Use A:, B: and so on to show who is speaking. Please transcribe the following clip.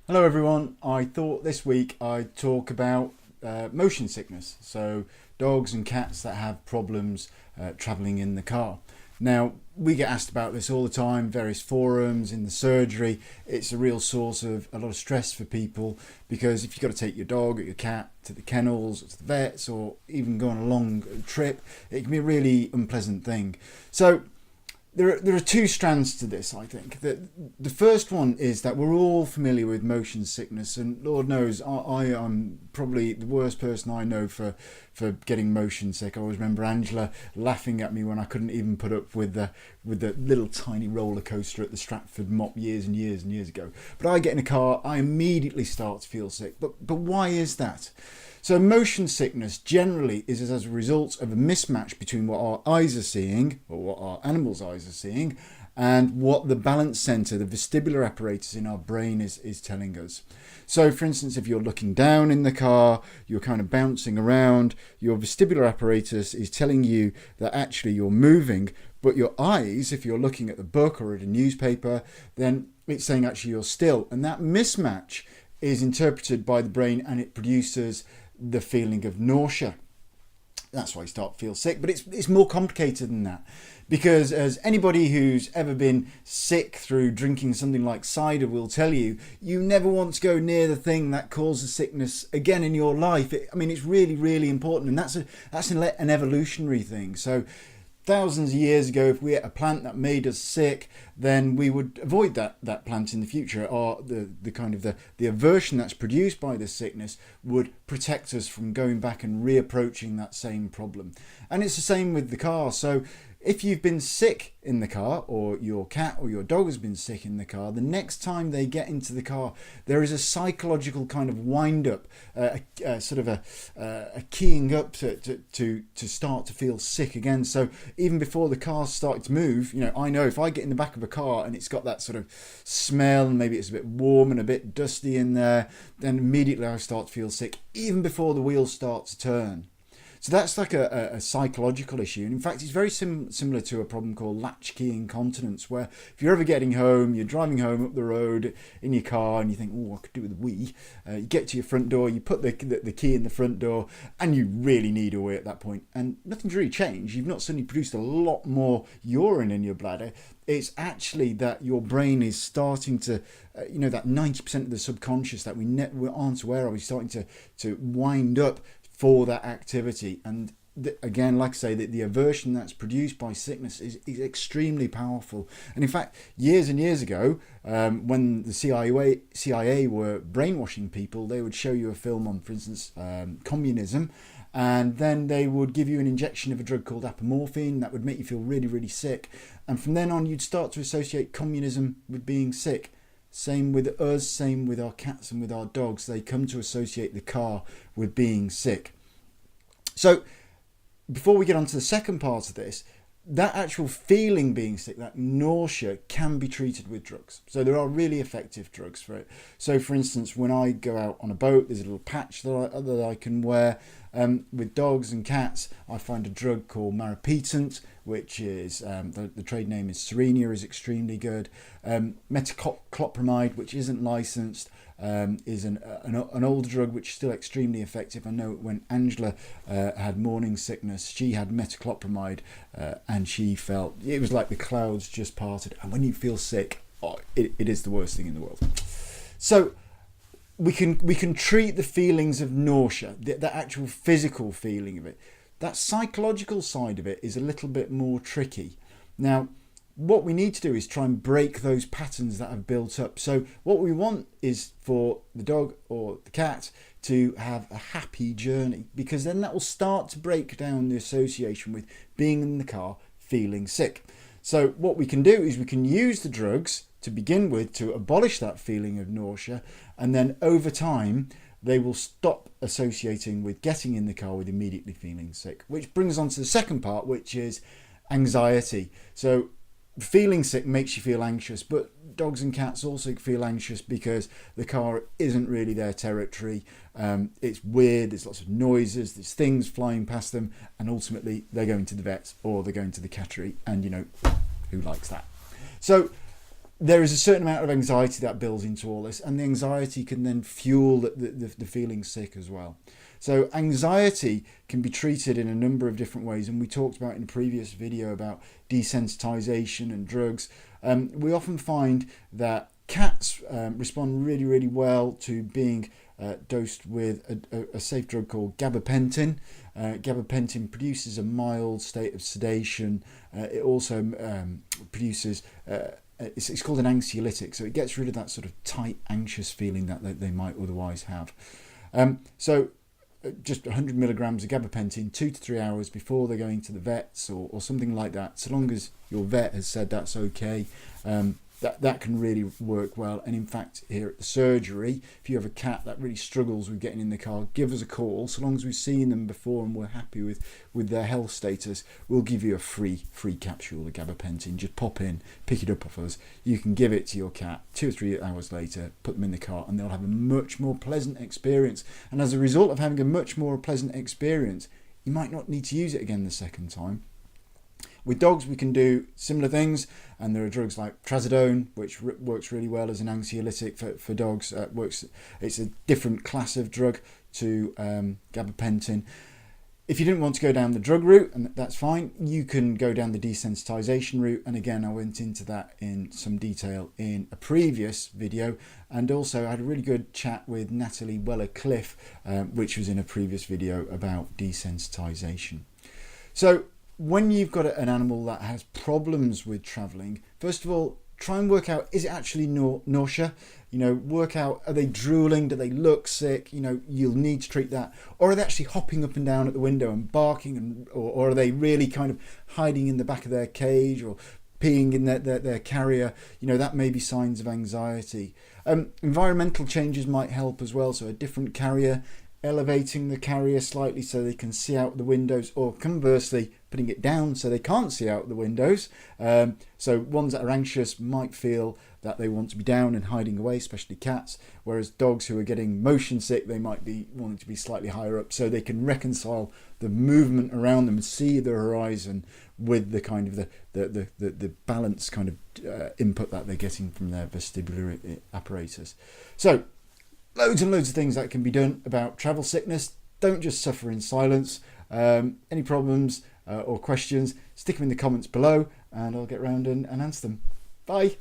A: Hello everyone, I thought this week I'd talk about motion sickness, so dogs and cats that have problems travelling in the car. Now, we get asked about this all the time, various forums, in the surgery. It's a real source of a lot of stress for people because if you've got to take your dog or your cat to the kennels, or to the vets, or even go on a long trip, it can be a really unpleasant thing. So there are two strands to this, I think. The first one is that we're all familiar with motion sickness, and Lord knows I am probably the worst person I know for getting motion sick. I always remember Angela laughing at me when I couldn't even put up with the little tiny roller coaster at the Stratford Mop years and years and years ago. But I get in a car, I immediately start to feel sick. But why is that? So motion sickness generally is as a result of a mismatch between what our eyes are seeing, or what our animals' eyes are seeing, and what the balance centre, the vestibular apparatus in our brain is telling us. So for instance, if you're looking down in the car, you're kind of bouncing around, your vestibular apparatus is telling you that actually you're moving, but your eyes, if you're looking at the book or at a newspaper, then it's saying actually you're still. And that mismatch is interpreted by the brain and it produces the feeling of nausea. That's why you start to feel sick, but it's more complicated than that, because as anybody who's ever been sick through drinking something like cider will tell you, you never want to go near the thing that causes sickness again in your life. It's really, really important, and that's an evolutionary thing. So thousands of years ago, if we ate a plant that made us sick, then we would avoid that plant in the future, or the aversion that's produced by the sickness would protect us from going back and reapproaching that same problem. And it's the same with the car. So if you've been sick in the car, or your cat or your dog has been sick in the car, the next time they get into the car, there is a psychological kind of wind up, sort of a keying up to start to feel sick again. So even before the car started to move, I know if I get in the back of a car and it's got that sort of smell, and maybe it's a bit warm and a bit dusty in there, then immediately I start to feel sick, even before the wheels start to turn. So that's like a psychological issue. And in fact, it's very similar to a problem called latchkey incontinence, where if you're ever getting home, you're driving home up the road in your car and you think, oh, I could do with a wee. You get to your front door, you put the key in the front door, and you really need a wee at that point. And nothing's really changed. You've not suddenly produced a lot more urine in your bladder. It's actually that your brain is starting to, that 90% of the subconscious that we aren't aware of is starting to wind up for that activity. And again, like I say, the aversion that's produced by sickness is extremely powerful. And in fact, years and years ago, when the CIA were brainwashing people, they would show you a film on, for instance, communism, and then they would give you an injection of a drug called apomorphine that would make you feel really, really sick. And from then on, you'd start to associate communism with being sick. Same with us, same with our cats and with our dogs. They come to associate the car with being sick. So before we get on to the second part of this, that actual feeling being sick, that nausea, can be treated with drugs. So there are really effective drugs for it. So for instance, when I go out on a boat, there's a little patch that I can wear. With dogs and cats, I find a drug called marapetant, which is, the trade name is Serenia, is extremely good. Metoclopramide, which isn't licensed, is an older drug which is still extremely effective. I know when Angela had morning sickness, she had metoclopramide, and she felt it was like the clouds just parted. And when you feel sick, it is the worst thing in the world. So we can treat the feelings of nausea, the actual physical feeling of it. That psychological side of it is a little bit more tricky. Now, what we need to do is try and break those patterns that have built up. So what we want is for the dog or the cat to have a happy journey, because then that will start to break down the association with being in the car feeling sick. So what we can do is we can use the drugs to begin with to abolish that feeling of nausea, and then over time they will stop associating with getting in the car with immediately feeling sick. Which brings us on to the second part, which is anxiety. So feeling sick makes you feel anxious, but dogs and cats also feel anxious because the car isn't really their territory. It's weird, there's lots of noises, there's things flying past them, and ultimately they're going to the vet or they're going to the cattery, and who likes that? So there is a certain amount of anxiety that builds into all this, and the anxiety can then fuel the feeling sick as well. So anxiety can be treated in a number of different ways, and we talked about in a previous video about desensitization and drugs. We often find that cats respond really, really well to being dosed with a safe drug called gabapentin. Gabapentin produces a mild state of sedation. It also produces it's called an anxiolytic, so it gets rid of that sort of tight, anxious feeling that they might otherwise have. So just 100 milligrams of gabapentin 2 to 3 hours before they're going to the vets or something like that, so long as your vet has said that's okay. That can really work well. And in fact, here at the surgery, if you have a cat that really struggles with getting in the car, give us a call. So long as we've seen them before and we're happy with their health status, we'll give you a free capsule of gabapentin. Just pop in, pick it up off us. You can give it to your cat 2 or 3 hours later, put them in the car, and they'll have a much more pleasant experience. And as a result of having a much more pleasant experience, you might not need to use it again the second time. With dogs, we can do similar things, and there are drugs like trazodone, which works really well as an anxiolytic for dogs. It's a different class of drug to gabapentin. If you didn't want to go down the drug route, and that's fine, you can go down the desensitization route. And again, I went into that in some detail in a previous video. And also I had a really good chat with Natalie Weller-Cliff, which was in a previous video about desensitization. So when you've got an animal that has problems with travelling, first of all, try and work out, is it actually nausea? Work out, are they drooling? Do they look sick? You'll need to treat that. Or are they actually hopping up and down at the window and barking? Or are they really kind of hiding in the back of their cage or peeing in their carrier? That may be signs of anxiety. Environmental changes might help as well. So a different carrier, elevating the carrier slightly so they can see out the windows, or conversely putting it down so they can't see out the windows. So ones that are anxious might feel that they want to be down and hiding away, especially cats, whereas dogs who are getting motion sick, they might be wanting to be slightly higher up so they can reconcile the movement around them and see the horizon with the kind of the balanced kind of input that they're getting from their vestibular apparatus. So loads and loads of things that can be done about travel sickness. Don't just suffer in silence. Any problems or questions, stick them in the comments below and I'll get round and answer them. Bye.